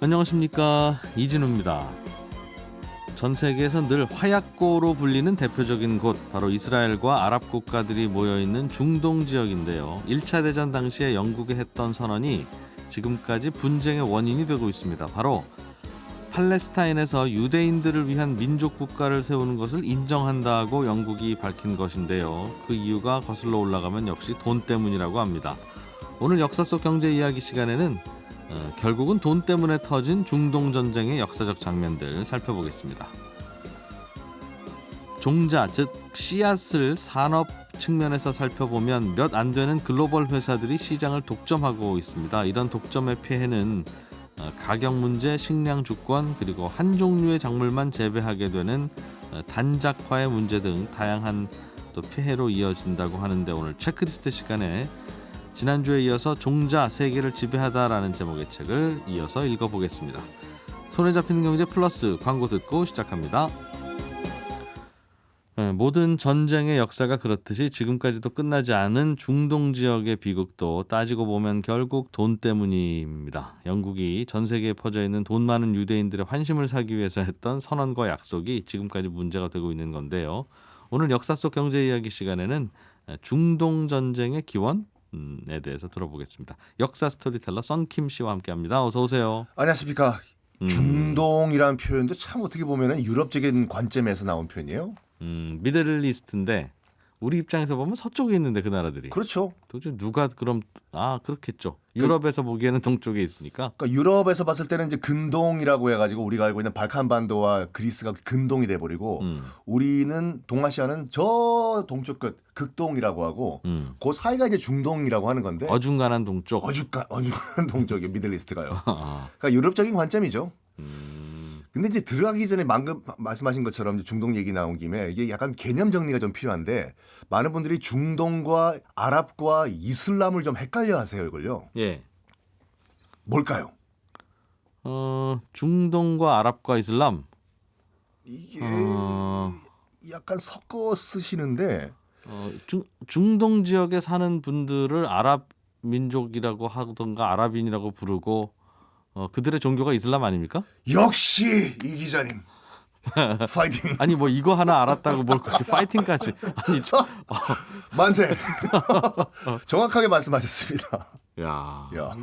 안녕하십니까, 이진우입니다. 전 세계에서 늘 화약고로 불리는 대표적인 곳, 바로 이스라엘과 아랍 국가들이 모여있는 중동 지역인데요. 1차 대전 당시에 영국이 했던 선언이 지금까지 분쟁의 원인이 되고 있습니다. 바로 팔레스타인에서 유대인들을 위한 민족 국가를 세우는 것을 인정한다고 영국이 밝힌 것인데요. 그 이유가 거슬러 올라가면 역시 돈 때문이라고 합니다. 오늘 역사 속 경제 이야기 시간에는 결국은 돈 때문에 터진 중동 전쟁의 역사적 장면들 살펴보겠습니다. 종자, 즉 씨앗을 산업 측면에서 살펴보면 몇 안 되는 글로벌 회사들이 시장을 독점하고 있습니다. 이런 독점의 폐해는 가격 문제, 식량 주권, 그리고 한 종류의 작물만 재배하게 되는 단작화의 문제 등 다양한 또 폐해로 이어진다고 하는데, 오늘 체크리스트 시간에 지난주에 이어서 종자 세계를 지배하다라는 제목의 책을 이어서 읽어보겠습니다. 손에 잡히는 경제 플러스 광고 듣고 시작합니다. 모든 전쟁의 역사가 그렇듯이 지금까지도 끝나지 않은 중동 지역의 비극도 따지고 보면 결국 돈 때문입니다. 영국이 전 세계에 퍼져 있는 돈 많은 유대인들의 환심을 사기 위해서 했던 선언과 약속이 지금까지 문제가 되고 있는 건데요. 오늘 역사 속 경제 이야기 시간에는 중동 전쟁의 기원 에 대해서 들어보겠습니다. 역사 스토리텔러 썬킴 씨와 함께합니다. 어서 오세요. 안녕하십니까. 중동이라는 표현도 참 어떻게 보면 유럽적인 관점에서 나온 표현이에요. 미들리스트인데 우리 입장에서 보면 서쪽에 있는데 그 나라들이. 그렇죠. 도대체 누가 그럼 그렇겠죠. 유럽에서 보기에는 동쪽에 있으니까. 그러니까 유럽에서 봤을 때는 이제 근동이라고 해가지고 우리가 알고 있는 발칸반도와 그리스가 근동이 돼버리고 우리는 동아시아는 저 동쪽 끝 극동이라고 하고 그 사이가 이제 중동이라고 하는 건데 어중간한 동쪽. 어중간한 동쪽이 미들리스트가요. 그러니까 유럽적인 관점이죠. 근데 이제 들어가기 전에 방금 말씀하신 것처럼 중동 얘기 나온 김에 이게 약간 개념 정리가 좀 필요한데, 많은 분들이 중동과 아랍과 이슬람을 좀 헷갈려 하세요, 이걸요. 예. 뭘까요? 중동과 아랍과 이슬람. 이게 약간 섞어 쓰시는데 중동 지역에 사는 분들을 아랍 민족이라고 하던가 아랍인이라고 부르고 그들의 종교가 이슬람 아닙니까? 역시 이 기자님 파이팅. 아니 뭐 이거 하나 알았다고 뭘 그렇게 파이팅까지. 아니 만세. 정확하게 말씀하셨습니다. 야, 야.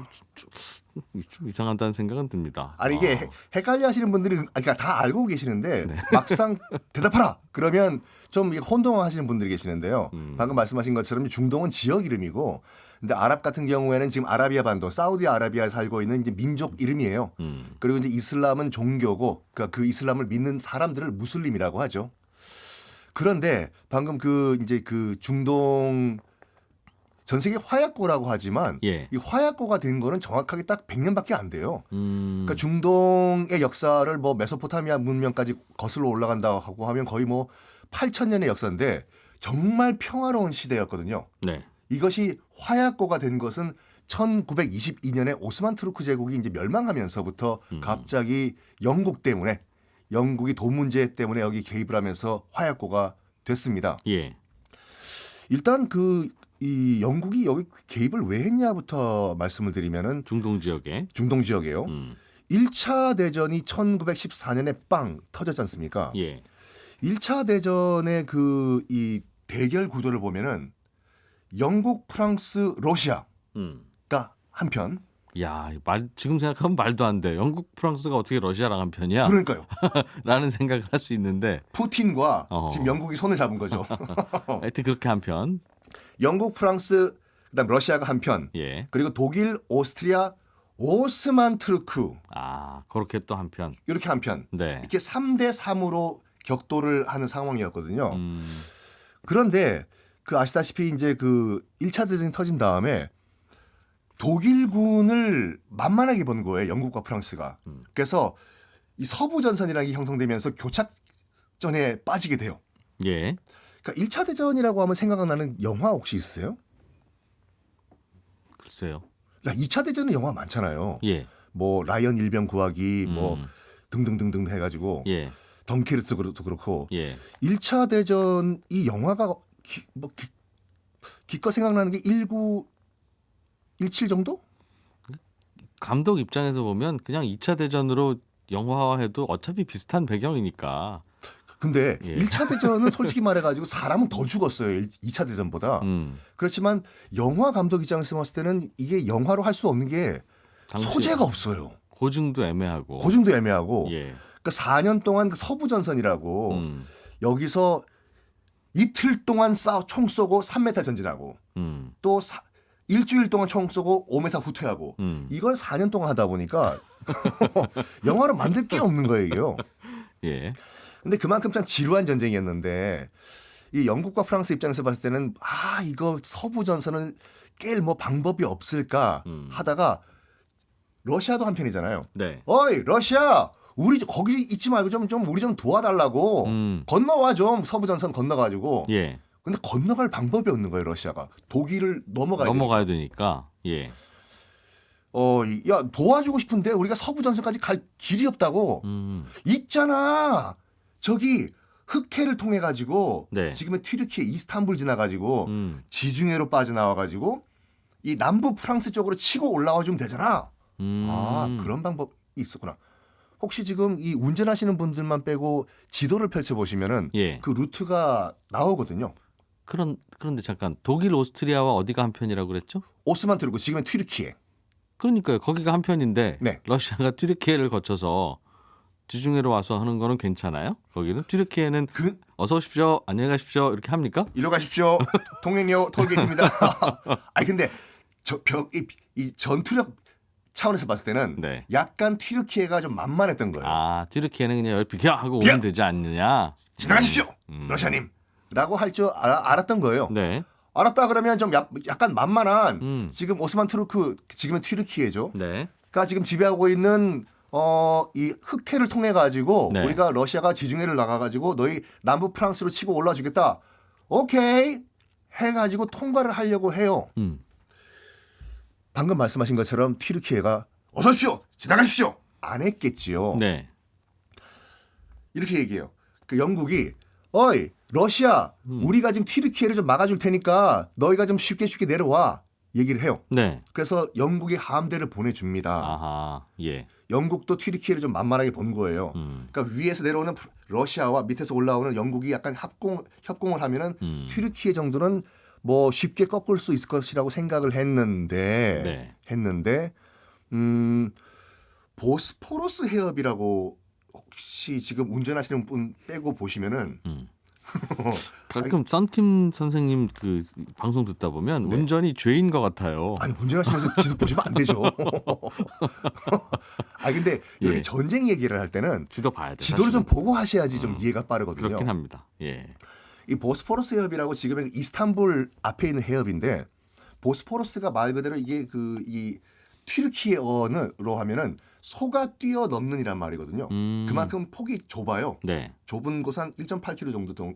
좀 이상하다는 생각은 듭니다. 아니 이게 헷갈려 하시는 분들이 그러니까 다 알고 계시는데 막상 대답하라 그러면 좀 혼동하시는 분들이 계시는데요. 방금 말씀하신 것처럼 중동은 지역 이름이고, 근데 아랍 같은 경우에는 지금 아라비아 반도, 사우디아라비아에 살고 있는 이제 민족 이름이에요. 그리고 이제 이슬람은 종교고, 그러니까 그 이슬람을 믿는 사람들을 무슬림이라고 하죠. 그런데 방금 이제 중동 전 세계 화약고라고 하지만 예. 이 화약고가 된 거는 정확하게 딱 100년밖에 안 돼요. 그러니까 중동의 역사를 뭐 메소포타미아 문명까지 거슬러 올라간다고 하면 거의 뭐 8,000년의 역사인데 정말 평화로운 시대였거든요. 네. 이것이 화약고가 된 것은 1922년에 오스만 투르크 제국이 이제 멸망하면서부터 갑자기 영국이 돈 문제 때문에 여기 개입을 하면서 화약고가 됐습니다. 예. 일단 이 영국이 여기 개입을 왜 했냐부터 말씀을 드리면은 중동 지역이에요. 1차 대전이 1914년에 빵 터졌지 않습니까? 예. 1차 1차 대전의 이 대결 구도를 보면은 영국, 프랑스, 러시아가 한편. 야, 지금 생각하면 말도 안 돼. 영국, 프랑스가 어떻게 러시아랑 한 편이야? 그러니까요. 라는 생각을 할 수 있는데 푸틴과 지금 영국이 손을 잡은 거죠. 하여튼 그렇게 한 편. 영국, 프랑스, 그다음 러시아가 한 편. 예. 그리고 독일, 오스트리아, 오스만 투르크. 그렇게 또 한 편. 이렇게 한 편. 네. 이렇게 3대 3으로 격돌을 하는 상황이었거든요. 그런데 아시다시피 이제 1차 대전이 터진 다음에 독일군을 만만하게 본 거예요. 영국과 프랑스가. 그래서 이 서부 전선이라는 게 형성되면서 교착전에 빠지게 돼요. 예. 그러니까 1차 대전이라고 하면 생각나는 영화 혹시 있으세요? 글쎄요. 2차 대전은 영화 많잖아요. 예. 뭐 라이언 일병 구하기 뭐 등등등등 해가지고 예. 덩케르트도 그렇고. 예. 1차 대전 이 영화가 기껏 생각나는 게 1917 정도? 감독 입장에서 보면 그냥 2차 대전으로 영화화해도 어차피 비슷한 배경이니까. 근데 예. 1차 대전은 솔직히 말해가지고 사람은 더 죽었어요. 2차 대전보다. 그렇지만 영화 감독 입장에서 봤을 때는 이게 영화로 할 수 없는 게 당시 소재가 없어요. 고증도 애매하고. 고증도 애매하고. 예. 그러니까 4년 동안 그 서부전선이라고 여기서 이틀 동안 총 쏘고 3m 전진하고 또 일주일 동안 총 쏘고 5m 후퇴하고 이걸 4년 동안 하다 보니까 영화로 만들 게 없는 거예요. 이게요. 예. 근데 그만큼 참 지루한 전쟁이었는데 이 영국과 프랑스 입장에서 봤을 때는 이거 서부전선을 깰 뭐 방법이 없을까 하다가 러시아도 한편이잖아요. 네. 어이 러시아 우리 거기 있지 말고 좀 우리 좀 도와달라고 건너와 좀 서부전선 건너가지고. 예. 근데 건너갈 방법이 없는 거예요 러시아가. 독일을 넘어가야 되니까. 예. 야 도와주고 싶은데 우리가 서부전선까지 갈 길이 없다고. 있잖아 저기 흑해를 통해 가지고 네. 지금의 튀르키예 이스탄불 지나가지고 지중해로 빠져나와가지고 이 남부 프랑스 쪽으로 치고 올라와 주면 되잖아. 그런 방법이 있었구나. 혹시 지금 이 운전하시는 분들만 빼고 지도를 펼쳐보시면은 예. 그 루트가 나오거든요. 그런데 잠깐 독일 오스트리아와 어디가 한편이라고 그랬죠? 오스만 트루크 지금의 튀르키예. 그러니까요. 거기가 한편인데 네. 러시아가 튀르키예를 거쳐서 지중해로 와서 하는 거는 괜찮아요? 거기는 튀르키예는 어서 오십시오, 안녕히 가십시오 이렇게 합니까? 일로 가십시오. 통행료 톨게이트입니다. 아니 근데 이 전투력 차원에서 봤을 때는 네. 약간 튀르키예가 좀 만만했던 거예요. 튀르키예는 그냥 비켜 하고 오면 되지 않느냐? 지나가십시오, 러시아님. 라고 할 줄 알았던 거예요. 네. 알았다 그러면 좀 약간 만만한 지금 오스만 투르크 지금은 튀르키예죠. 네. 가 지금 지배하고 있는 이 흑해를 통해 가지고 네. 우리가 러시아가 지중해를 나가 가지고 너희 남부 프랑스로 치고 올라와 주겠다. 오케이. 해 가지고 통과를 하려고 해요. 방금 말씀하신 것처럼 튀르키예가 어서 오십시오. 지나가십시오. 안 했겠지요. 네. 이렇게 얘기해요. 그 영국이 어이 러시아 우리가 지금 튀르키예를 좀 막아줄 테니까 너희가 좀 쉽게 내려와 얘기를 해요. 네. 그래서 영국이 함대를 보내줍니다. 아하. 예. 영국도 튀르키예를 좀 만만하게 본 거예요. 그러니까 위에서 내려오는 러시아와 밑에서 올라오는 영국이 약간 협공을 하면은 튀르키예 정도는 뭐 쉽게 꺾을 수 있을 것이라고 생각을 했는데 보스포러스 해협이라고 혹시 지금 운전하시는 분 빼고 보시면은 가끔 썬킴 선생님 그 방송 듣다 보면 네. 운전이 죄인 것 같아요. 아니 운전하시면서 지도 보시면 안 되죠. 근데 이렇게 예. 전쟁 얘기를 할 때는 지도 봐야 돼. 지도를 사실은. 좀 보고 하셔야지 좀 이해가 빠르거든요. 그렇긴 합니다. 예. 이 보스포러스 해협이라고 지금의 이스탄불 앞에 있는 해협인데 보스포러스가 말 그대로 이게 이 튀르키예어로 하면은 소가 뛰어넘는이란 말이거든요. 그만큼 폭이 좁아요. 네. 좁은 곳 한 1.8km 정도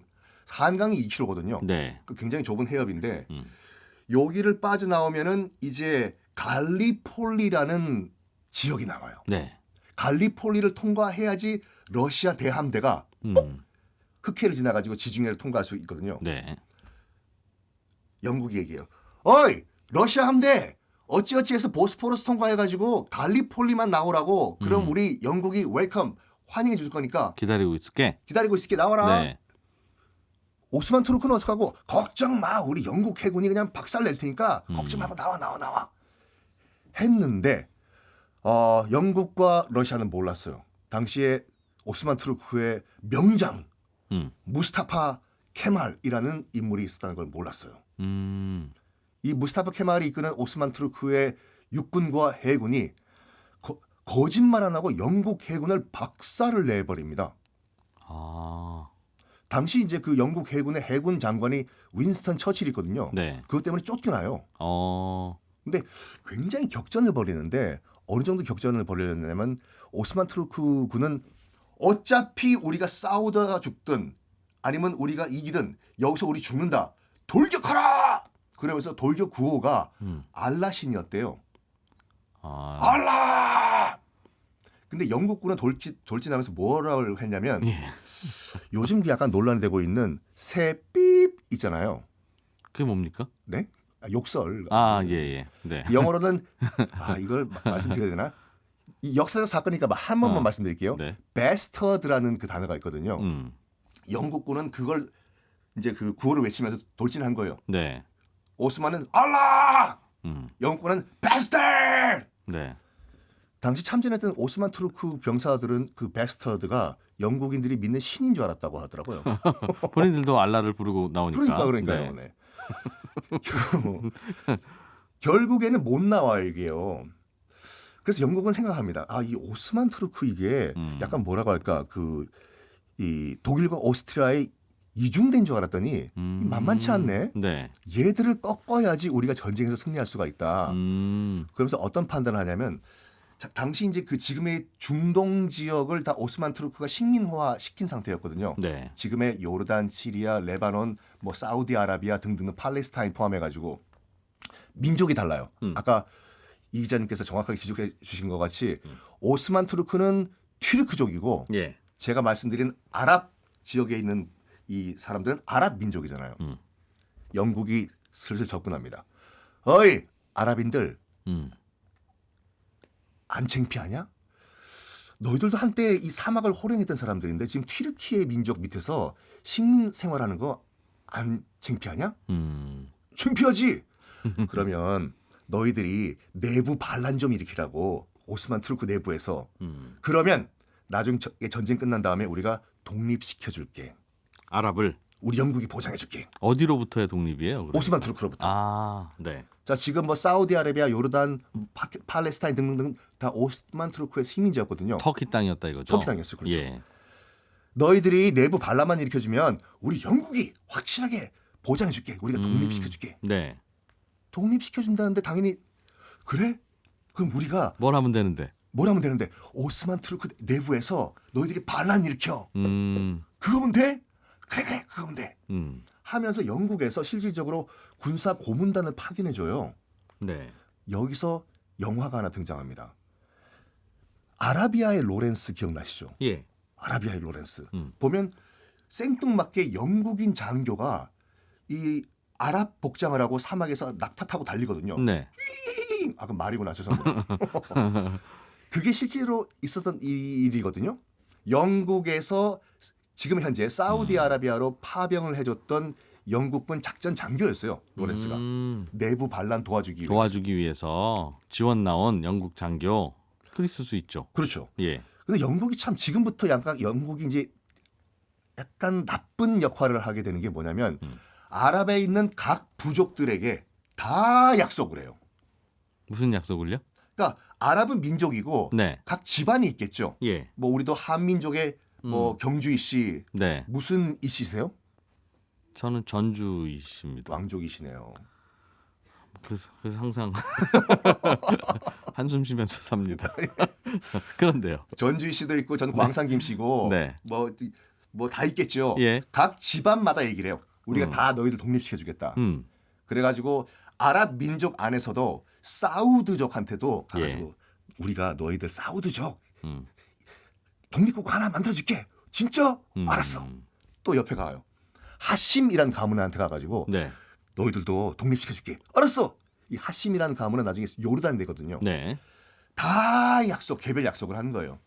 한강이 2km거든요. 네. 굉장히 좁은 해협인데 여기를 빠져나오면은 이제 갈리폴리라는 지역이 나와요. 네. 갈리폴리를 통과해야지 러시아 대함대가 흑해를 지나가지고 지중해를 통과할 수 있거든요. 네. 영국이 얘기해요. 어이 러시아 함대 어찌어찌해서 보스포러스 통과해가지고 갈리폴리만 나오라고. 그럼 우리 영국이 웰컴 환영해 줄 거니까 기다리고 있을게. 나와라. 네. 오스만 투르크는 어떡하고 걱정 마 우리 영국 해군이 그냥 박살 낼 테니까 걱정 말고 나와 했는데 영국과 러시아는 몰랐어요. 당시에 오스만 투르크의 명장 무스타파 케말이라는 인물이 있었다는 걸 몰랐어요. 이 무스타파 케말이 이끄는 오스만 투르크의 육군과 해군이 거짓말 안 하고 영국 해군을 박살을 내버립니다. 당시 이제 그 영국 해군의 해군 장관이 윈스턴 처칠이거든요. 네. 그것 때문에 쫓겨나요. 근데 굉장히 격전을 벌이는데 어느 정도 격전을 벌이려냐면 오스만 투르크 군은 어차피 우리가 싸우다가 죽든 아니면 우리가 이기든 여기서 우리 죽는다. 돌격하라! 그러면서 돌격 구호가 알라신이었대요. 알라! 근데 영국군은 돌진하면서 뭐라고 했냐면 요즘 약간 논란이 되고 있는 새 삐입 있잖아요. 그게 뭡니까? 네? 욕설. 예. 네. 영어로는 이걸 말씀드려야 되나? 이 역사적 사건이니까 한 번만 말씀드릴게요. 네. 베스터드라는 그 단어가 있거든요. 영국군은 그걸 이제 그 구호를 외치면서 돌진한 거예요. 네. 오스만은 알라! 영국군은 베스터! 네. 당시 참전했던 오스만 투르크 병사들은 그 베스터드가 영국인들이 믿는 신인 줄 알았다고 하더라고요. 본인들도 알라를 부르고 나오니까. 그러니까요. 네. 결국에는 못 나와요 이게요. 그래서 영국은 생각합니다. 이 오스만 투르크 이게 약간 뭐라고 할까 이 독일과 오스트리아의 이중된 줄 알았더니 만만치 않네. 네. 얘들을 꺾어야지 우리가 전쟁에서 승리할 수가 있다. 그러면서 어떤 판단을 하냐면 당시 이제 그 지금의 중동 지역을 다 오스만 투르크가 식민화 시킨 상태였거든요. 네. 지금의 요르단, 시리아, 레바논, 뭐 사우디아라비아 등등 팔레스타인 포함해가지고 민족이 달라요. 아까 이 기자님께서 정확하게 지적해 주신 것 같이 오스만 투르크는 튀르크족이고 예. 제가 말씀드린 아랍 지역에 있는 이 사람들은 아랍 민족이잖아요. 영국이 슬슬 접근합니다. 어이 아랍인들 안 창피하냐? 너희들도 한때 이 사막을 호령했던 사람들인데 지금 튀르키예 민족 밑에서 식민 생활하는 거 안 창피하냐? 창피하지. 그러면 너희들이 내부 반란 좀 일으키라고 오스만 투르크 내부에서 그러면 나중에 전쟁 끝난 다음에 우리가 독립시켜줄게. 아랍을 우리 영국이 보장해줄게. 어디로부터의 독립이에요? 그러면? 오스만 투르크로부터. 네. 자 지금 뭐 사우디아라비아, 요르단, 팔레스타인 등등 다 오스만 투르크의 식민지였거든요. 터키 땅이었다 이거죠. 터키 땅이었어요. 그렇죠. 예. 너희들이 내부 반란만 일으켜주면 우리 영국이 확실하게 보장해줄게. 우리가 독립시켜줄게. 네. 독립시켜준다는데 당연히 그래? 그럼 우리가 뭘 하면 되는데? 오스만 투르크 내부에서 너희들이 반란 일으켜. 그거면 돼? 그래 그거면 돼. 하면서 영국에서 실질적으로 군사 고문단을 파견해줘요. 네. 여기서 영화가 하나 등장합니다. 아라비아의 로렌스 기억나시죠? 예. 아라비아의 로렌스. 보면 생뚱맞게 영국인 장교가 이 아랍 복장을 하고 사막에서 낙타 타고 달리거든요. 네. 그럼 말이구나 죄송합니다. 그게 실제로 있었던 일이거든요. 영국에서 지금 현재 사우디아라비아로 파병을 해줬던 영국군 작전 장교였어요. 로렌스가. 내부 반란 도와주기 위해서 지원 나온 영국 장교. 그랬을 수 있죠. 그렇죠. 예. 근데 영국이 참 지금부터 약간 영국이 이제 약간 나쁜 역할을 하게 되는 게 뭐냐면 아랍에 있는 각 부족들에게 다 약속을 해요. 무슨 약속을요? 그러니까 아랍은 민족이고 네. 각 집안이 있겠죠. 예. 뭐 우리도 한민족의 뭐 경주이 씨 네. 무슨 이씨세요? 저는 전주이십니다. 왕족이시네요. 그래서 항상 한숨 쉬면서 삽니다. 그런데요. 전주이 씨도 있고 저는 광산김 씨고 네. 뭐 다 있겠죠. 예. 각 집안마다 얘기를 해요. 우리가 다 너희들 독립시켜주겠다. 그래가지고 아랍 민족 안에서도 사우드족한테도 가가지고 우리가 너희들 사우드족 독립국 하나 만들어줄게. 진짜? 알았어. 또 옆에 가요. 하심이라는 가문한테 가가지고 네. 너희들도 독립시켜줄게. 알았어. 이 하심이라는 가문은 나중에 요르단 되거든요. 네. 다 개별 약속을 하는 거예요.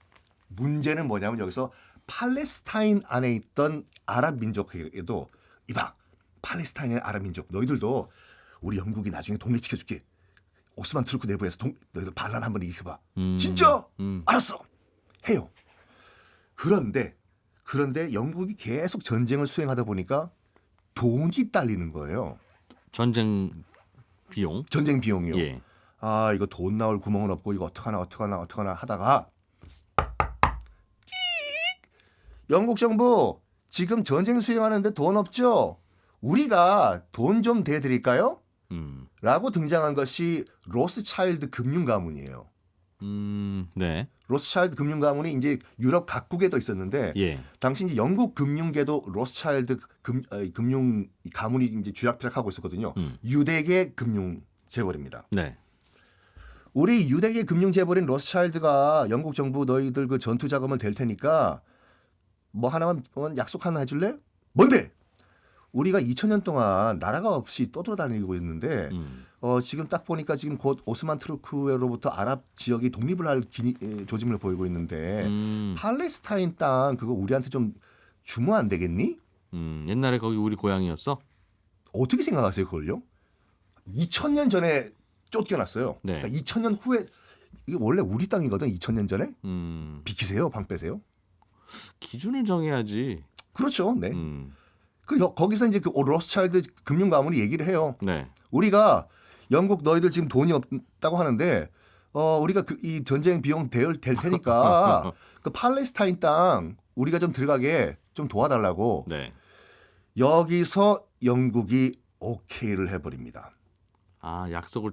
문제는 뭐냐면 여기서 팔레스타인 안에 있던 아랍 민족에게도 이봐 팔레스타인의 아랍 민족 너희들도 우리 영국이 나중에 독립시켜줄게. 오스만 투르크 내부에서 너희들 반란 한번 일으켜봐. 진짜? 알았어. 해요. 그런데 영국이 계속 전쟁을 수행하다 보니까 돈이 딸리는 거예요. 전쟁 비용이요. 예. 이거 돈 나올 구멍은 없고 이거 어떡하나 하다가 영국 정부 지금 전쟁 수행하는데 돈 없죠? 우리가 돈 좀 대드릴까요? 라고 등장한 것이 로스차일드 금융 가문이에요. 네. 로스차일드 금융 가문이 이제 유럽 각국에도 있었는데 예. 당시 이제 영국 금융계도 로스차일드 금융 가문이 이제 쥐락펴락하고 있었거든요. 유대계 금융 재벌입니다. 네. 우리 유대계 금융 재벌인 로스차일드가 영국 정부 너희들 그 전투 자금을 댈 테니까 뭐 하나만 약속 하나 해줄래? 뭔데? 우리가 2000년 동안 나라가 없이 떠돌아다니고 있는데 지금 딱 보니까 지금 곧 오스만 투르크로부터 아랍 지역이 독립을 할 조짐을 보이고 있는데 팔레스타인 땅 그거 우리한테 좀 주면 안 되겠니? 옛날에 거기 우리 고향이었어? 어떻게 생각하세요 그걸요? 2000년 전에 쫓겨났어요. 네. 그러니까 2000년 후에 이게 원래 우리 땅이거든. 2000년 전에 비키세요, 방 빼세요. 기준을 정해야지. 그렇죠. 네. 음. 거기서 이제 그 로스차일드 금융 가문이 얘기를 해요. 네. 우리가 영국 너희들 지금 돈이 없다고 하는데 우리가 이 전쟁 비용 될 테니까 그 팔레스타인 땅 우리가 좀 들어가게 좀 도와달라고. 네. 여기서 영국이 오케이를 해버립니다. 아, 약속을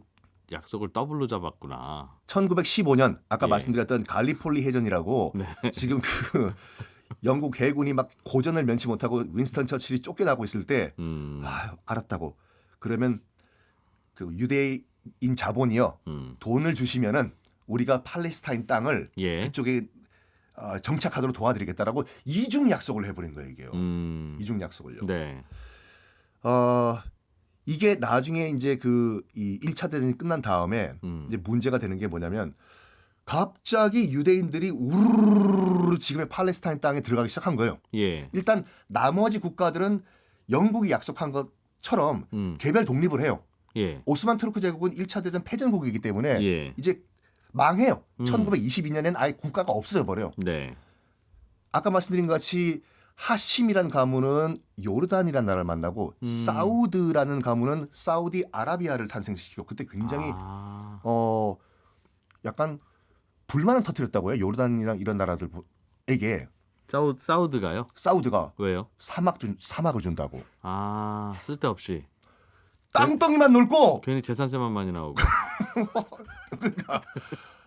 더블로 잡았구나. 1915년 아까 예. 말씀드렸던 갈리폴리 해전이라고 네. 지금 그 영국 해군이 막 고전을 면치 못하고 윈스턴 처칠이 쫓겨나고 있을 때 알았다고. 그러면 그 유대인 자본이요. 돈을 주시면은 우리가 팔레스타인 땅을 예. 그쪽에 정착하도록 도와드리겠다라고 이중 약속을 해버린 거예요, 이게요. 이중 약속을요. 네. 이게 나중에 이제 이 1차 대전이 끝난 다음에 이제 문제가 되는 게 뭐냐면 갑자기 유대인들이 우르르 지금의 팔레스타인 땅에 들어가기 시작한 거예요. 예. 일단 나머지 국가들은 영국이 약속한 것처럼 개별 독립을 해요. 예. 오스만 투르크 제국은 1차 대전 패전국이기 때문에 예. 이제 망해요. 1922년에는 아예 국가가 없어져 버려요. 네. 아까 말씀드린 것 같이 하심이라는 가문은 요르단이라는 나라를 만나고 사우드라는 가문은 사우디 아라비아를 탄생시키고 그때 굉장히 약간 불만을 터뜨렸다고요. 요르단이랑 이런 나라들에게 사우드가요? 사우드가 왜요? 사막을 준다고. 아, 쓸데없이. 땅덩이만 놀고 괜히 재산세만 많이 나오고. 그러니까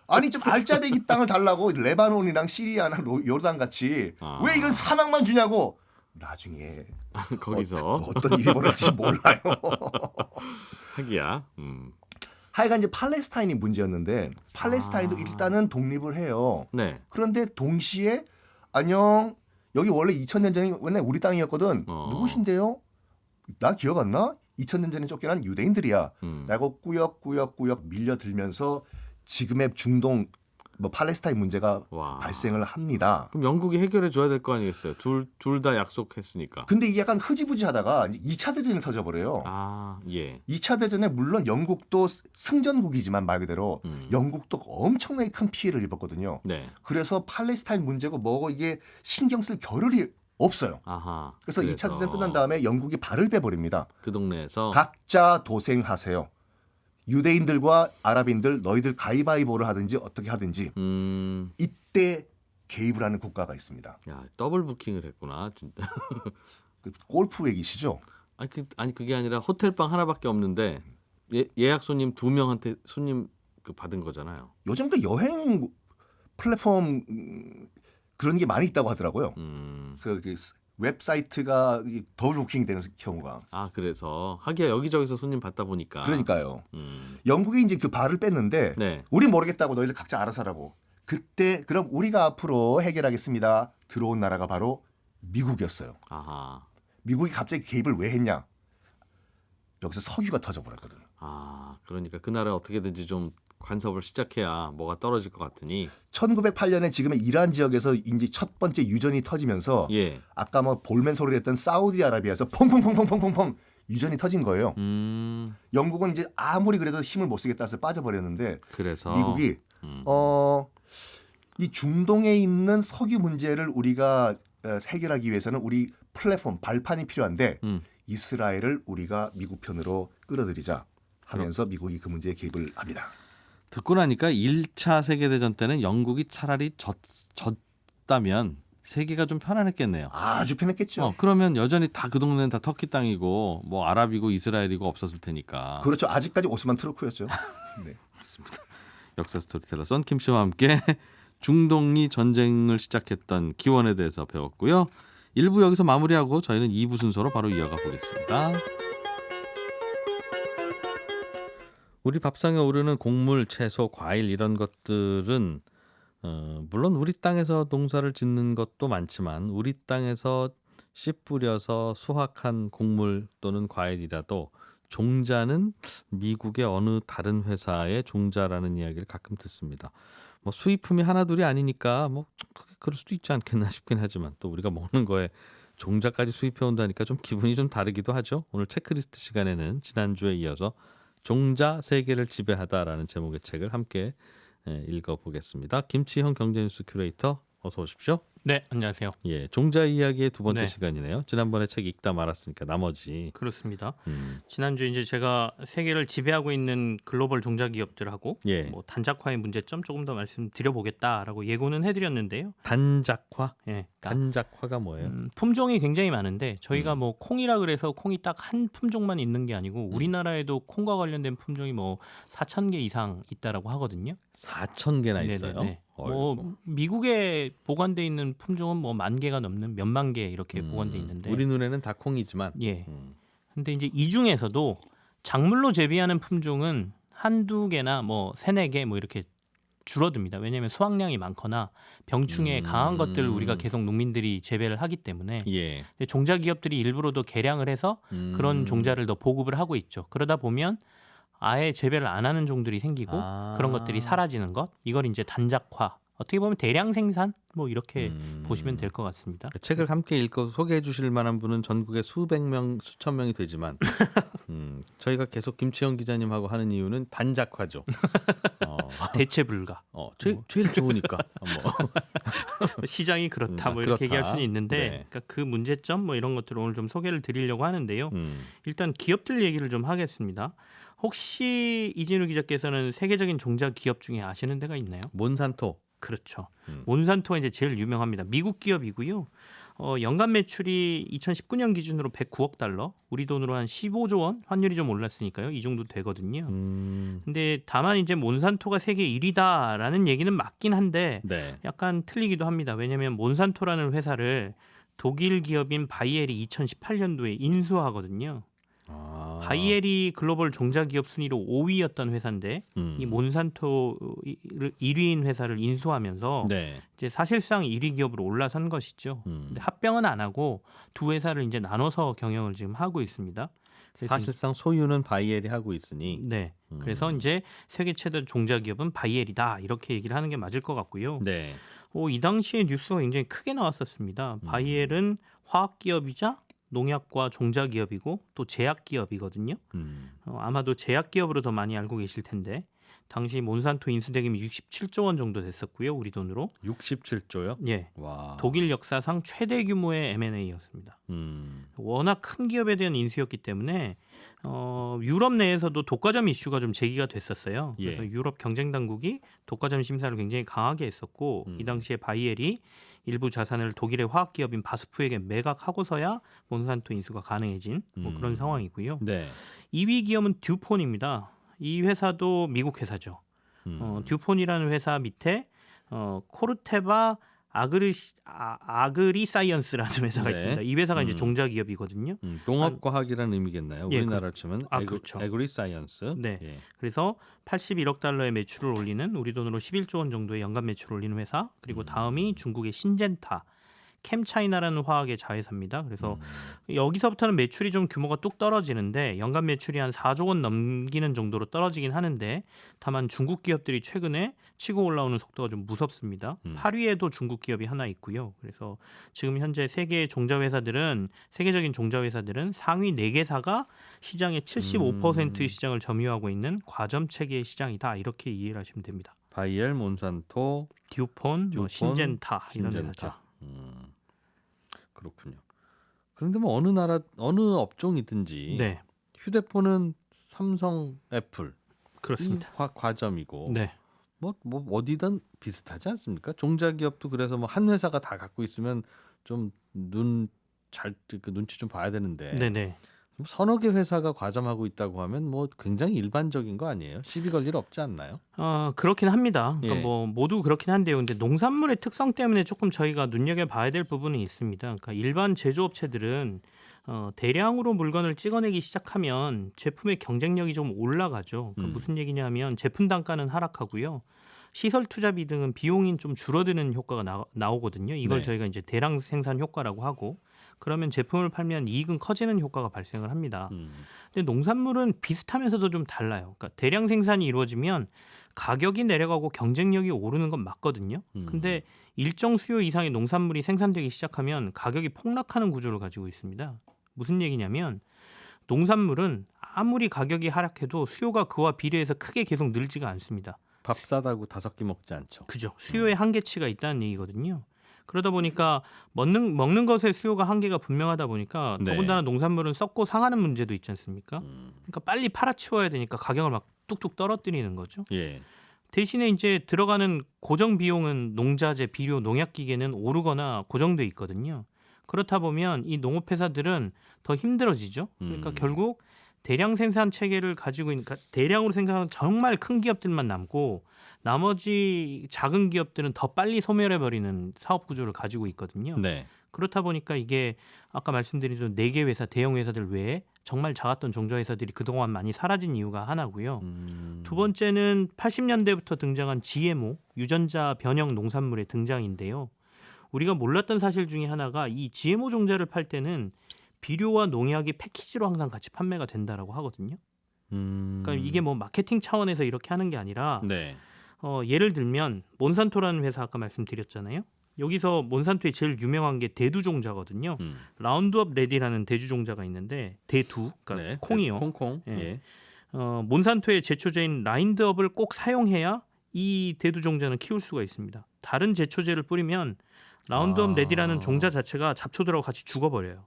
아니 좀 알짜배기 땅을 달라고 레바논이랑 시리아나 요르단 같이 왜 이런 사막만 주냐고. 나중에 거기서 어떤 일이 벌어질지 몰라요. 하기야. 하여간 이제 팔레스타인이 문제였는데 팔레스타인도 일단은 독립을 해요. 네. 그런데 동시에 안녕 여기 원래 2000년 전에 원래 우리 땅이었거든. 누구신데요? 나 기억 안 나? 2000년 전에 쫓겨난 유대인들이야. 라고 꾸역꾸역 밀려들면서 지금의 중동 팔레스타인 문제가 발생을 합니다. 그럼 영국이 해결해 줘야 될 거 아니겠어요? 둘 다 약속했으니까. 근데 이게 약간 흐지부지하다가 이제 2차 대전이 터져버려요. 아, 예. 2차 대전에 물론 영국도 승전국이지만 말 그대로 영국도 엄청나게 큰 피해를 입었거든요. 네. 그래서 팔레스타인 문제고 뭐고 이게 신경 쓸 겨를이 없어요. 아하. 그래서 2차 대전 끝난 다음에 영국이 발을 빼버립니다. 그 동네에서 각자 도생하세요. 유대인들과 아랍인들 너희들 가위바위보를 하든지 어떻게 하든지 이때 개입을 하는 국가가 있습니다. 야, 더블 부킹을 했구나, 진짜. 골프 얘기시죠? 아니 그게 아니라 호텔방 하나밖에 없는데 예약 손님 2명한테 손님 받은 거잖아요. 요즘 그 여행 플랫폼 그런 게 많이 있다고 하더라고요. 그 웹사이트가 더블 부킹이 되는 경우가. 아, 그래서 하기야 여기저기서 손님 받다 보니까. 그러니까요. 영국이 이제 그 발을 뺐는데 네. 우리 모르겠다고 너희들 각자 알아서 하라고. 그때 그럼 우리가 앞으로 해결하겠습니다. 들어온 나라가 바로 미국이었어요. 아하. 미국이 갑자기 개입을 왜 했냐? 여기서 석유가 터져버렸거든. 아, 그러니까 그 나라 어떻게든지 좀 간섭을 시작해야 뭐가 떨어질 것 같으니 1908년에 지금의 이란 지역에서 이제 첫 번째 유전이 터지면서 예. 아까 뭐 볼멘 소리를 했던 사우디아라비아에서 퐁퐁퐁퐁퐁퐁 유전이 터진 거예요. 영국은 이제 아무리 그래도 힘을 못 쓰겠다 해서 빠져버렸는데 그래서 미국이 이 중동에 있는 석유 문제를 우리가 해결하기 위해서는 우리 플랫폼 발판이 필요한데 이스라엘을 우리가 미국 편으로 끌어들이자 하면서 미국이 그 문제에 개입을 합니다. 듣고 나니까 1차 세계대전 때는 영국이 차라리 졌다면 세계가 좀 편안했겠네요. 아주 편했겠죠. 그러면 여전히 다 그 동네는 다 터키 땅이고 뭐 아랍이고 이스라엘이고 없었을 테니까. 그렇죠. 아직까지 오스만 투르크였죠. 네. 맞습니다. 역사 스토리텔러 썬킴 씨와 함께 중동이 전쟁을 시작했던 기원에 대해서 배웠고요. 1부 여기서 마무리하고 저희는 2부 순서로 바로 이어가 보겠습니다. 우리 밥상에 오르는 곡물, 채소, 과일 이런 것들은 물론 우리 땅에서 농사를 짓는 것도 많지만 우리 땅에서 씨 뿌려서 수확한 곡물 또는 과일이라도 종자는 미국의 어느 다른 회사의 종자라는 이야기를 가끔 듣습니다. 뭐 수입품이 하나둘이 아니니까 뭐 그럴 수도 있지 않겠나 싶긴 하지만 또 우리가 먹는 거에 종자까지 수입해 온다니까 좀 기분이 좀 다르기도 하죠. 오늘 체크리스트 시간에는 지난주에 이어서 종자 세계를 지배하다라는 제목의 책을 함께 읽어보겠습니다. 김치형 경제뉴스 큐레이터 어서 오십시오. 네, 안녕하세요. 예, 종자 이야기의 두 번째 네. 시간이네요. 지난번에 책 읽다 말았으니까 나머지. 그렇습니다. 지난주 이제 제가 세계를 지배하고 있는 글로벌 종자 기업들하고 예. 뭐 단작화의 문제점 조금 더 말씀드려보겠다라고 예고는 해드렸는데요. 단작화? 예, 그러니까 단작화가 뭐예요? 품종이 굉장히 많은데 저희가 뭐 콩이라 그래서 콩이 딱 한 품종만 있는 게 아니고 우리나라에도 콩과 관련된 품종이 뭐 4,000개 이상 있다라고 하거든요. 4,000개나 있어요. 네네네. 뭐 어이구. 미국에 보관돼 있는 품종은 뭐 10,000개가 넘는 몇만 개 이렇게 보관돼 있는데 우리 눈에는 다 콩이지만. 예. 근데 이제 이 중에서도 작물로 재배하는 품종은 한두 개나 뭐 세네 개 뭐 이렇게 줄어듭니다. 왜냐하면 수확량이 많거나 병충해에 강한 것들을 우리가 계속 농민들이 재배를 하기 때문에 예. 근데 종자 기업들이 일부러 더 개량을 해서 그런 종자를 더 보급을 하고 있죠. 그러다 보면 아예 재배를 안 하는 종들이 생기고 그런 것들이 사라지는 것 이걸 이제 단작화 어떻게 보면 대량 생산 뭐 이렇게 보시면 될 것 같습니다. 책을 함께 읽고 소개해 주실 만한 분은 전국에 수백 명, 수천 명이 되지만 저희가 계속 김치영 기자님하고 하는 이유는 단작화죠. 대체 불가. 제일 좋으니까. 뭐. 시장이 그렇다 뭐 이렇게 그렇다. 얘기할 수는 있는데 네. 그러니까 그 문제점 뭐 이런 것들을 오늘 좀 소개를 드리려고 하는데요. 음. 일단 기업들 얘기를 좀 하겠습니다. 혹시 이진우 기자께서는 세계적인 종자 기업 중에 아시는 데가 있나요? 몬산토. 그렇죠. 몬산토가 이제 제일 유명합니다. 미국 기업이고요. 연간 매출이 2019년 기준으로 109억 달러, 우리 돈으로 한 15조 원, 환율이 좀 올랐으니까요. 이 정도 되거든요. 근데 다만 이제 몬산토가 세계 1위다라는 얘기는 맞긴 한데 네. 약간 틀리기도 합니다. 왜냐하면 몬산토라는 회사를 독일 기업인 바이엘이 2018년도에 인수하거든요. 바이엘이 글로벌 종자 기업 순위로 5위였던 회사인데 이 몬산토 1위인 회사를 인수하면서 네. 이제 사실상 1위 기업으로 올라선 것이죠. 근데 합병은 안 하고 두 회사를 이제 나눠서 경영을 지금 하고 있습니다. 그래서 사실상 소유는 바이엘이 하고 있으니. 네. 그래서 이제 세계 최대 종자 기업은 바이엘이다 이렇게 얘기를 하는 게 맞을 것 같고요. 네. 이 당시에 뉴스가 굉장히 크게 나왔었습니다. 바이엘은 화학 기업이자 농약과 종자 기업이고 또 제약 기업이거든요. 아마도 제약 기업으로 더 많이 알고 계실 텐데 당시 몬산토 인수대금이 67조 원 정도 됐었고요, 우리 돈으로. 67조요? 예. 와. 독일 역사상 최대 규모의 M&A였습니다. 워낙 큰 기업에 대한 인수였기 때문에 유럽 내에서도 독과점 이슈가 좀 제기가 됐었어요. 그래서 예. 유럽 경쟁 당국이 독과점 심사를 굉장히 강하게 했었고 이 당시에 바이엘이 일부 자산을 독일의 화학 기업인 바스프에게 매각하고서야 몬산토 인수가 가능해진 뭐 그런 상황이고요. 네. 2위 기업은 듀폰입니다. 이 회사도 미국 회사죠. 듀폰이라는 회사 밑에 코르테바 아그리사이언스라는 회사가 네. 있습니다. 이 회사가 이제 종자 기업이거든요. 농업과학이라는 의미겠나요? 예, 우리나라로 치면 그렇죠. 에그리사이언스. 네. 예. 그래서 81억 달러의 매출을 올리는 우리 돈으로 11조 원 정도의 연간 매출을 올리는 회사. 그리고 다음이 중국의 신젠타. 캠차이나라는 화학의 자회사입니다. 그래서 여기서부터는 매출이 좀 규모가 뚝 떨어지는데 연간 매출이 한 4조 원 넘기는 정도로 떨어지긴 하는데 다만 중국 기업들이 최근에 치고 올라오는 속도가 좀 무섭습니다. 8위에도 중국 기업이 하나 있고요. 그래서 지금 현재 세계의 종자 회사들은 세계적인 종자 회사들은 상위 4개사가 시장의 75%의 시장을 점유하고 있는 과점 체계의 시장이다. 이렇게 이해를 하시면 됩니다. 바이엘, 몬산토, 듀폰, 뭐 신젠타 이런 신젠타. 회사죠. 그렇군요. 그런데 뭐 어느 업종이든지 네, 휴대폰은 삼성, 애플 그렇습니다. 이 과점이고 네. 뭐 어디든 비슷하지 않습니까? 종자 기업도 그래서 뭐 한 회사가 다 갖고 있으면 좀 눈치 좀 봐야 되는데 네네. 서너 개 회사가 과점하고 있다고 하면 뭐 굉장히 일반적인 거 아니에요? 시비 걸 일 없지 않나요? 그렇긴 합니다. 그러니까 예. 뭐 모두 그렇긴 한데요. 근데 농산물의 특성 때문에 조금 저희가 눈여겨봐야 될 부분이 있습니다. 그러니까 일반 제조업체들은 대량으로 물건을 찍어내기 시작하면 제품의 경쟁력이 좀 올라가죠. 그러니까 무슨 얘기냐면 제품 단가는 하락하고요. 시설 투자비 등은 비용이 좀 줄어드는 효과가 나오거든요. 이걸 네. 저희가 이제 대량 생산 효과라고 하고 그러면 제품을 팔면 이익은 커지는 효과가 발생을 합니다. 근데 농산물은 비슷하면서도 좀 달라요. 그러니까 대량 생산이 이루어지면 가격이 내려가고 경쟁력이 오르는 건 맞거든요. 근데 일정 수요 이상의 농산물이 생산되기 시작하면 가격이 폭락하는 구조를 가지고 있습니다. 무슨 얘기냐면 농산물은 아무리 가격이 하락해도 수요가 그와 비례해서 크게 계속 늘지가 않습니다. 밥 싸다고 5끼 먹지 않죠. 그죠. 수요의 한계치가 있다는 얘기거든요. 그러다 보니까 먹는 것의 수요가 한계가 분명하다 보니까 네. 더군다나 농산물은 썩고 상하는 문제도 있지 않습니까? 그러니까 빨리 팔아치워야 되니까 가격을 막 뚝뚝 떨어뜨리는 거죠. 예. 대신에 이제 들어가는 고정 비용은 농자재, 비료, 농약 기계는 오르거나 고정돼 있거든요. 그렇다 보면 이 농업회사들은 더 힘들어지죠. 그러니까 결국 대량 생산 체계를 가지고 있는, 그러니까 대량으로 생산하는 정말 큰 기업들만 남고 나머지 작은 기업들은 더 빨리 소멸해버리는 사업 구조를 가지고 있거든요. 네. 그렇다 보니까 이게 아까 말씀드린 4개 회사, 대형 회사들 외에 정말 작았던 종자회사들이 그동안 많이 사라진 이유가 하나고요. 두 번째는 80년대부터 등장한 GMO, 유전자 변형 농산물의 등장인데요. 우리가 몰랐던 사실 중에 하나가 이 GMO 종자를 팔 때는 비료와 농약이 패키지로 항상 같이 판매가 된다라고 하거든요. 그러니까 이게 뭐 마케팅 차원에서 이렇게 하는 게 아니라 네. 예를 들면 몬산토라는 회사 아까 말씀드렸잖아요. 여기서 몬산토의 제일 유명한 게 대두 종자거든요. 라운드업 레디라는 대주 종자가 있는데 대두, 그러니까 네. 콩이요. 콩콩. 예. 예. 몬산토의 제초제인 라인드업을 꼭 사용해야 이 대두 종자는 키울 수가 있습니다. 다른 제초제를 뿌리면 라운드업 레디라는 종자 자체가 잡초들하고 같이 죽어버려요.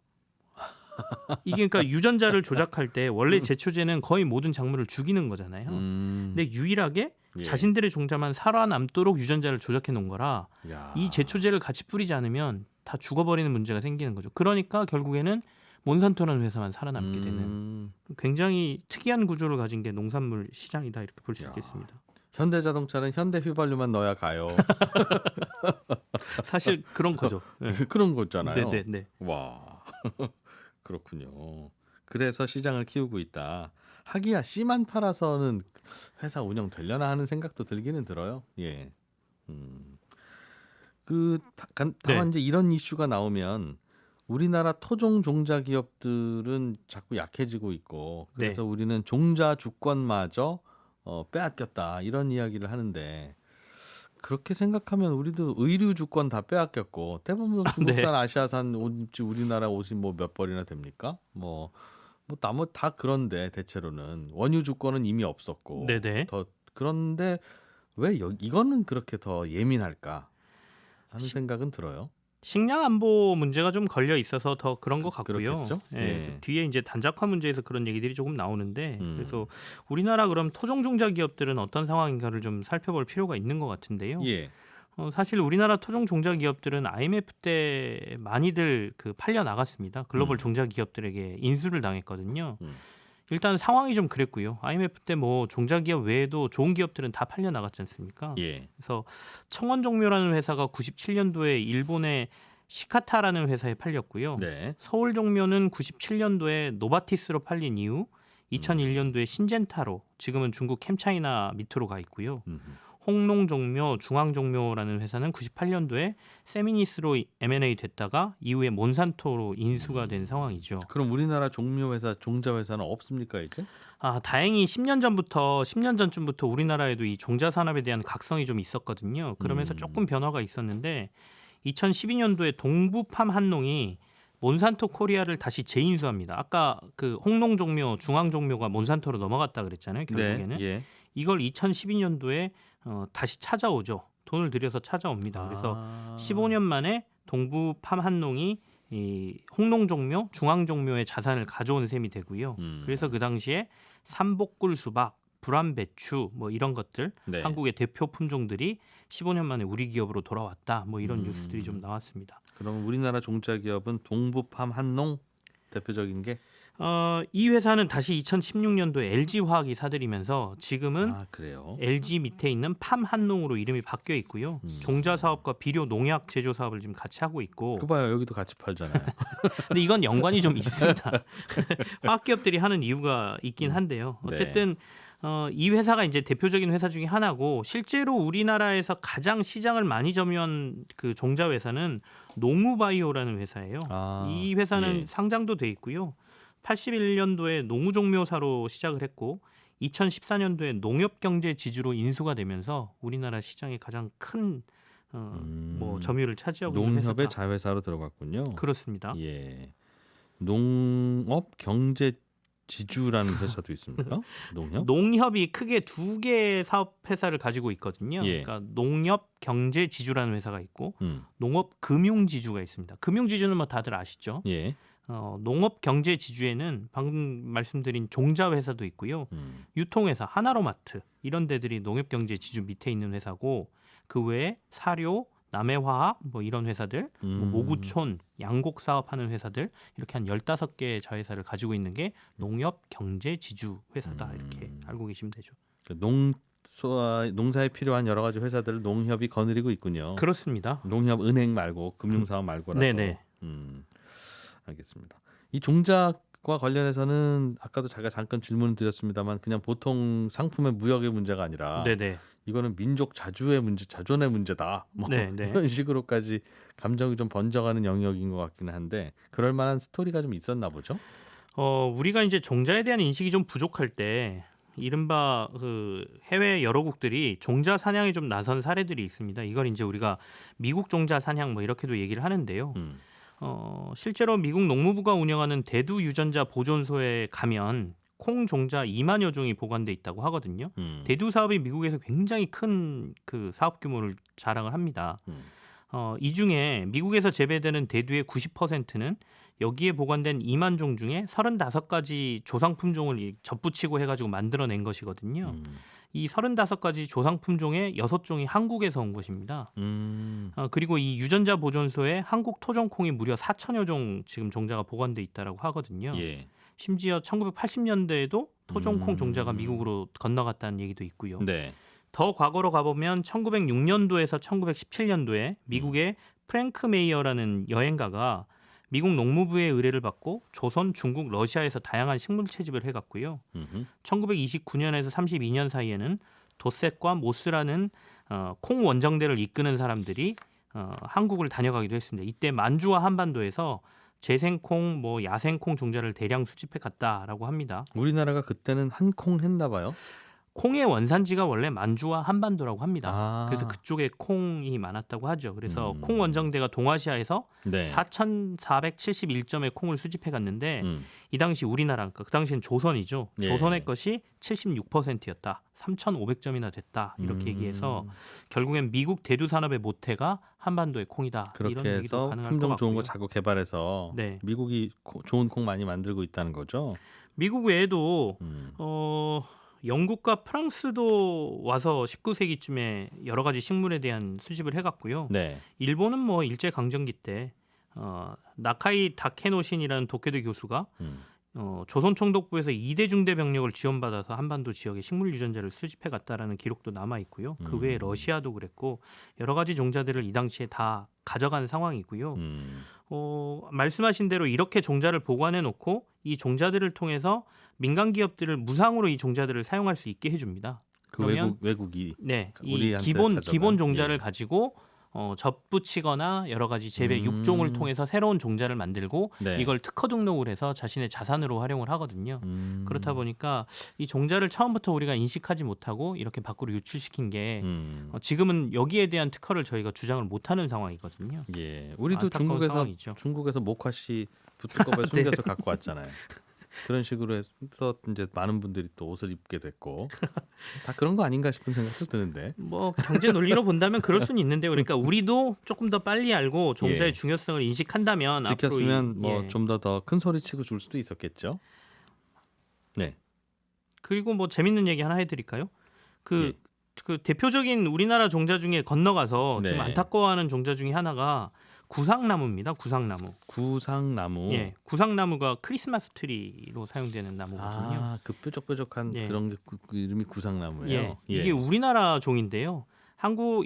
이게 그러니까 유전자를 조작할 때 원래 제초제는 거의 모든 작물을 죽이는 거잖아요. 근데 유일하게 예. 자신들의 종자만 살아남도록 유전자를 조작해 놓은 거라 야. 이 제초제를 같이 뿌리지 않으면 다 죽어버리는 문제가 생기는 거죠. 그러니까 결국에는 몬산토라는 회사만 살아남게 되는 굉장히 특이한 구조를 가진 게 농산물 시장이다 이렇게 볼 수 야. 있겠습니다. 현대자동차는 현대 휘발유만 넣어야 가요. 사실 그런 거죠. 네. 그런 거잖아요. 네. 와. 그렇군요. 그래서 시장을 키우고 있다. 하기야 씨만 팔아서는 회사 운영 되려나 하는 생각도 들기는 들어요. 예. 다만 이제 이런 이슈가 나오면 우리나라 토종 종자 기업들은 자꾸 약해지고 있고 그래서 우리는 종자 주권마저 빼앗겼다 이런 이야기를 하는데 그렇게 생각하면 우리도 의류 주권 다 빼앗겼고 대부분 중국산, 아시아산 옷 우리나라 옷이 뭐 몇 벌이나 됩니까? 뭐 나머지 다 그런데 대체로는 원유 주권은 이미 없었고 네네. 더 그런데 왜 이거는 그렇게 더 예민할까 하는 생각은 들어요. 식량 안보 문제가 좀 걸려 있어서 더 그런 것 같고요. 그렇겠죠? 예, 예. 뒤에 이제 단작화 문제에서 그런 얘기들이 조금 나오는데 그래서 우리나라 그럼 토종 종자 기업들은 어떤 상황인가를 좀 살펴볼 필요가 있는 것 같은데요. 예. 사실 우리나라 토종 종자 기업들은 IMF 때 많이들 팔려 나갔습니다. 글로벌 종자 기업들에게 인수를 당했거든요. 일단 상황이 좀 그랬고요. IMF 때 뭐 종자 기업 외에도 좋은 기업들은 다 팔려 나갔지 않습니까? 예. 그래서 청원종묘라는 회사가 97년도에 일본의 시카타라는 회사에 팔렸고요. 네. 서울종묘는 97년도에 노바티스로 팔린 이후 2001년도에 신젠타로 지금은 중국 캠차이나 밑으로 가 있고요. 홍농종묘, 중앙종묘라는 회사는 98년도에 세미니스로 M&A 됐다가 이후에 몬산토로 인수가 된 상황이죠. 그럼 우리나라 종묘 회사, 종자 회사는 없습니까 이제? 다행히 10년 전쯤부터 우리나라에도 이 종자 산업에 대한 각성이 좀 있었거든요. 그러면서 조금 변화가 있었는데 2012년도에 동부팜 한농이 몬산토 코리아를 다시 재인수합니다. 아까 홍농종묘, 중앙종묘가 몬산토로 넘어갔다 그랬잖아요. 결국에는. 네. 예. 이걸 2012년도에 다시 찾아오죠. 돈을 들여서 찾아옵니다. 그래서 15년 만에 동부팜 한농이 이 홍농종묘, 중앙종묘의 자산을 가져온 셈이 되고요. 그래서 그 당시에 삼복굴 수박, 불암배추 뭐 이런 것들 네. 한국의 대표 품종들이 15년 만에 우리 기업으로 돌아왔다. 뭐 이런 뉴스들이 좀 나왔습니다. 그럼 우리나라 종자 기업은 동부팜 한농 대표적인 게 이 회사는 다시 2016년도에 LG화학이 사들이면서 지금은 그래요. LG 밑에 있는 팜 한농으로 이름이 바뀌어 있고요. 종자 사업과 비료 농약 제조 사업을 지금 같이 하고 있고. 그 봐요. 여기도 같이 팔잖아요. 근데 이건 연관이 좀 있습니다. 화학 기업들이 하는 이유가 있긴 한데요. 어쨌든 이 회사가 이제 대표적인 회사 중에 하나고 실제로 우리나라에서 가장 시장을 많이 점유한 그 종자 회사는 농우바이오라는 회사예요. 이 회사는 예. 상장도 돼 있고요. 81년도에 농우종묘사로 시작을 했고 2014년도에 농협경제지주로 인수가 되면서 우리나라 시장의 가장 큰 뭐 점유율을 차지하고 있는 농협의 회사다. 자회사로 들어갔군요. 그렇습니다. 예. 농업경제지주라는 회사도 있습니까? 농협? 농협이 크게 두 개의 사업 회사를 가지고 있거든요. 예. 그러니까 농협경제지주라는 회사가 있고 음. 농업금융지주가 있습니다. 금융지주는 뭐 다들 아시죠? 예. 농업경제지주에는 방금 말씀드린 종자회사도 있고요. 유통회사 하나로마트 이런 데들이 농협경제지주 밑에 있는 회사고 그 외에 사료, 남해화학 뭐 이런 회사들, 뭐 모구촌, 양곡사업하는 회사들 이렇게 한 15개의 자회사를 가지고 있는 게 농협경제지주 회사다 이렇게 알고 계시면 되죠. 그 농사에 필요한 여러 가지 회사들을 농협이 거느리고 있군요. 그렇습니다. 농협은행 말고 금융사업 말고라도. 네네. 알겠습니다. 이 종자과 관련해서는 아까도 제가 잠깐 질문을 드렸습니다만 그냥 보통 상품의 무역의 문제가 아니라 네네. 이거는 민족 자주의 문제, 자존의 문제다. 뭐 네네. 이런 식으로까지 감정이 좀 번져가는 영역인 것 같기는 한데 그럴 만한 스토리가 좀 있었나 보죠. 우리가 이제 종자에 대한 인식이 좀 부족할 때 이른바 그 해외 여러국들이 종자 사냥에 좀 나선 사례들이 있습니다. 이걸 이제 우리가 미국 종자 사냥 뭐 이렇게도 얘기를 하는데요. 실제로 미국 농무부가 운영하는 대두 유전자 보존소에 가면 콩 종자 2만여 종이 보관돼 있다고 하거든요. 대두 사업이 미국에서 굉장히 큰 그 사업 규모를 자랑을 합니다. 이 중에 미국에서 재배되는 대두의 90%는 여기에 보관된 2만 종 중에 35가지 조상 품종을 접붙이고 해가지고 만들어낸 것이거든요. 이 35가지 조상 품종의 6종이 한국에서 온 것입니다. 그리고 이 유전자 보존소에 한국 토종콩이 무려 4천여 종 지금 종자가 보관돼 있다라고 하거든요. 예. 심지어 1980년대에도 토종콩 종자가 미국으로 건너갔다는 얘기도 있고요. 네. 더 과거로 가보면 1906년도에서 1917년도에 미국의 프랭크 메이어라는 여행가가 미국 농무부의 의뢰를 받고 조선, 중국, 러시아에서 다양한 식물 채집을 해갔고요. 1929년에서 32년 사이에는 도셋과 모스라는 콩 원정대를 이끄는 사람들이 한국을 다녀가기도 했습니다. 이때 만주와 한반도에서 재생콩, 뭐 야생콩 종자를 대량 수집해 갔다라고 합니다. 우리나라가 그때는 한 콩 했나 봐요. 콩의 원산지가 원래 만주와 한반도라고 합니다. 아. 그래서 그쪽에 콩이 많았다고 하죠. 그래서 콩 원정대가 동아시아에서 네. 4,471점의 콩을 수집해 갔는데 이 당시 우리나라, 그러니까 그 당시엔 조선이죠. 예. 조선의 것이 76%였다. 3,500점이나 됐다. 이렇게 얘기해서 결국엔 미국 대두 산업의 모태가 한반도의 콩이다. 이런 그렇게 얘기도 해서 가능할 품종 것 좋은 거 같고요. 자꾸 개발해서 네. 미국이 좋은 콩 많이 만들고 있다는 거죠. 미국 외에도 음. 영국과 프랑스도 와서 19세기쯤에 여러 가지 식물에 대한 수집을 해갔고요. 네. 일본은 뭐 일제 강점기 때 나카이 다케노신이라는 도쿄대 교수가 조선 총독부에서 2대 중대 병력을 지원받아서 한반도 지역의 식물 유전자를 수집해 갔다라는 기록도 남아 있고요. 그 외에 러시아도 그랬고 여러 가지 종자들을 이 당시에 다 가져간 상황이고요. 말씀하신 대로 이렇게 종자를 보관해 놓고 이 종자들을 통해서 민간 기업들을 무상으로 이 종자들을 사용할 수 있게 해줍니다. 그 그러면 외국이 네, 이 우리한테 기본 가져간, 종자를 예. 가지고 접붙이거나 여러 가지 재배 육종을 통해서 새로운 종자를 만들고 네. 이걸 특허 등록을 해서 자신의 자산으로 활용을 하거든요. 그렇다 보니까 이 종자를 처음부터 우리가 인식하지 못하고 이렇게 밖으로 유출시킨 게 지금은 여기에 대한 특허를 저희가 주장을 못하는 상황이거든요. 예, 우리도 안타까운 상황이죠. 중국에서 목화씨 부뚜껑에 숨겨서 갖고 왔잖아요. 그런 식으로 해서 이제 많은 분들이 또 옷을 입게 됐고 다 그런 거 아닌가 싶은 생각도 드는데. 뭐 경제 논리로 본다면 그럴 수는 있는데요. 그러니까 우리도 조금 더 빨리 알고 종자의 예. 중요성을 인식한다면 지켰으면 앞으로 뭐 좀 더 큰 소리 치고 줄 수도 있었겠죠. 네. 그리고 뭐 재밌는 얘기 하나 해드릴까요? 그 예. 대표적인 우리나라 종자 중에 건너가서 네. 지금 안타까워하는 종자 중에 하나가 구상나무입니다. 구상나무. 구상나무. 예, 구상나무가 크리스마스 트리로 사용되는 나무거든요. 아, 그 뾰족뾰족한 예. 그런 게 그 이름이 구상나무예요. 예, 이게 우리나라 종인데요.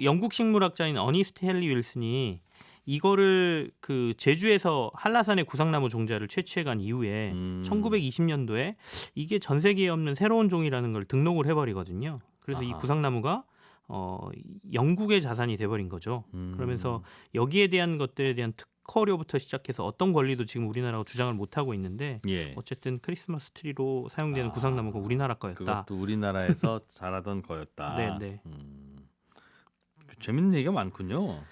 영국 식물학자인 어니스트 헨리 윌슨이 이거를 그 제주에서 한라산의 구상나무 종자를 채취해간 이후에 1920년도에 이게 전 세계에 없는 새로운 종이라는 걸 등록을 해버리거든요. 그래서 이 아하. 구상나무가 영국의 자산이 돼버린 거죠. 그러면서 여기에 대한 것들에 대한 특허료부터 시작해서 어떤 권리도 지금 우리나라가 주장을 못 하고 있는데 예. 어쨌든 크리스마스 트리로 사용되는 구상나무가 우리나라 거였다. 그것도 우리나라에서 자라던 거였다. 네. 재밌는 얘기가 많군요.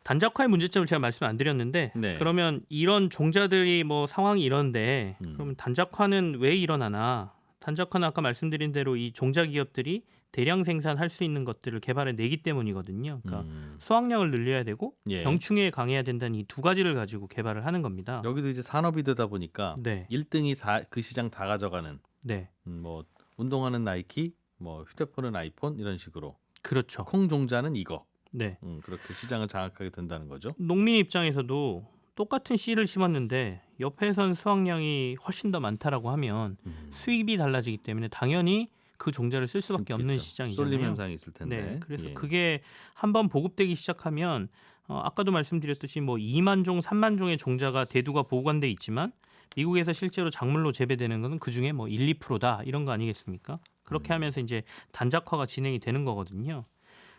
단적화의 문제점을 제가 말씀 안 드렸는데 네. 그러면 이런 종자들이 뭐 상황이 이런데 음. 그러면 단적화는 왜 일어나나? 단적화는 아까 말씀드린 대로 이 종자 기업들이 대량 생산할 수 있는 것들을 개발해 내기 때문이거든요. 그러니까 수확량을 늘려야 되고 예. 병충해에 강해야 된다는 이 두 가지를 가지고 개발을 하는 겁니다. 여기도 이제 산업이 되다 보니까 네, 1등이 다 그 시장 다 가져가는 네, 뭐 운동화는 나이키, 뭐 휴대폰은 아이폰 이런 식으로 그렇죠. 콩 종자는 이거 네, 그렇게 시장을 장악하게 된다는 거죠. 농민 입장에서도 똑같은 씨를 심었는데 옆에선 수확량이 훨씬 더 많다라고 하면 수입이 달라지기 때문에 당연히 그 종자를 쓸 수밖에 없는 시장이잖아요. 쏠림 현상이 있을 텐데. 네, 그래서 예. 그게 한번 보급되기 시작하면 아까도 말씀드렸듯이 뭐 2만 종, 3만 종의 종자가 대두가 보관돼 있지만 미국에서 실제로 작물로 재배되는 것은 그 중에 뭐 1, 2%다 이런 거 아니겠습니까? 그렇게 하면서 이제 단작화가 진행이 되는 거거든요.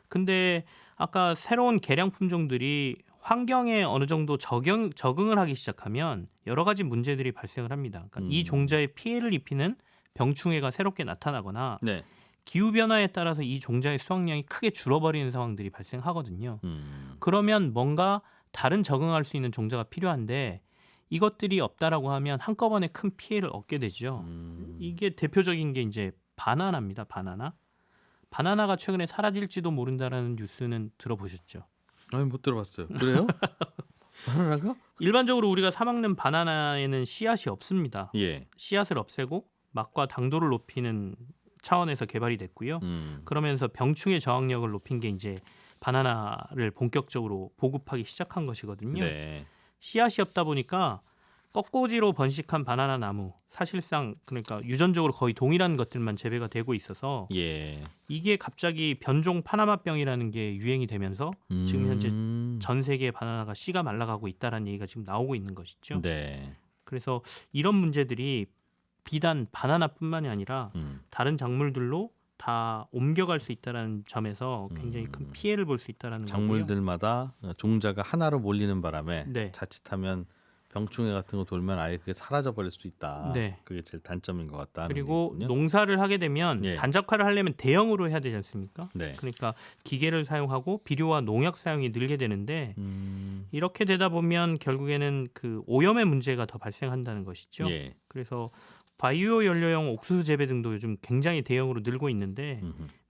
근데 아까 새로운 개량 품종들이 환경에 어느 정도 적응을 하기 시작하면 여러 가지 문제들이 발생을 합니다. 그러니까 이 종자에 피해를 입히는 병충해가 새롭게 나타나거나 네. 기후 변화에 따라서 이 종자의 수확량이 크게 줄어버리는 상황들이 발생하거든요. 그러면 뭔가 다른 적응할 수 있는 종자가 필요한데 이것들이 없다라고 하면 한꺼번에 큰 피해를 얻게 되죠. 이게 대표적인 게 이제 바나나입니다. 바나나가 최근에 사라질지도 모른다라는 뉴스는 들어보셨죠? 아니 못 들어봤어요. 그래요? 바나나가? 일반적으로 우리가 사 먹는 바나나에는 씨앗이 없습니다. 예. 씨앗을 없애고 맛과 당도를 높이는 차원에서 개발이 됐고요. 그러면서 병충해 저항력을 높인 게 이제 바나나를 본격적으로 보급하기 시작한 것이거든요. 네. 씨앗이 없다 보니까 꺾꽂이로 번식한 바나나 나무 사실상 그러니까 유전적으로 거의 동일한 것들만 재배가 되고 있어서 예. 이게 갑자기 변종 파나마병이라는 게 유행이 되면서 지금 현재 전 세계의 바나나가 씨가 말라가고 있다라는 얘기가 지금 나오고 있는 것이죠. 네. 그래서 이런 문제들이 비단 바나나뿐만이 아니라 다른 작물들로 다 옮겨갈 수 있다는 점에서 굉장히 큰 피해를 볼 수 있다라는 거고요. 작물들마다 종자가 하나로 몰리는 바람에 네. 자칫하면 병충해 같은 거 돌면 아예 그게 사라져 버릴 수 있다. 네. 그게 제일 단점인 것 같다. 그리고 농사를 하게 되면 예. 단작화를 하려면 대형으로 해야 되지 않습니까? 네. 그러니까 기계를 사용하고 비료와 농약 사용이 늘게 되는데 이렇게 되다 보면 결국에는 그 오염의 문제가 더 발생한다는 것이죠. 예. 그래서 바이오 연료용 옥수수 재배 등도 요즘 굉장히 대형으로 늘고 있는데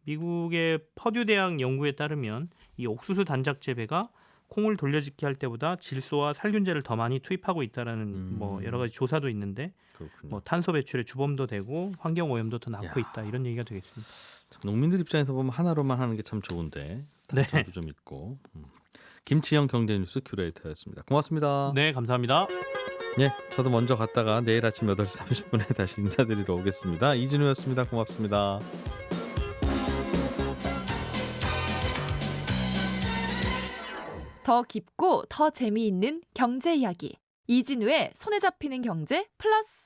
미국의 퍼듀 대학 연구에 따르면 이 옥수수 단작 재배가 콩을 돌려짓기 할 때보다 질소와 살균제를 더 많이 투입하고 있다라는 뭐 여러 가지 조사도 있는데 그렇군요. 뭐 탄소 배출의 주범도 되고 환경 오염도 더 낳고 야. 있다 이런 얘기가 되겠습니다. 농민들 입장에서 보면 하나로만 하는 게 참 좋은데 네. 단점도 좀 있고. 김치영 경제뉴스 큐레이터였습니다. 고맙습니다. 네, 감사합니다. 네, 저도 먼저 갔다가 내일 아침 8시 30분에 다시 인사드리러 오겠습니다. 이진우였습니다. 고맙습니다. 더 깊고 더 재미있는 경제 이야기. 이진우의 손에 잡히는 경제 플러스.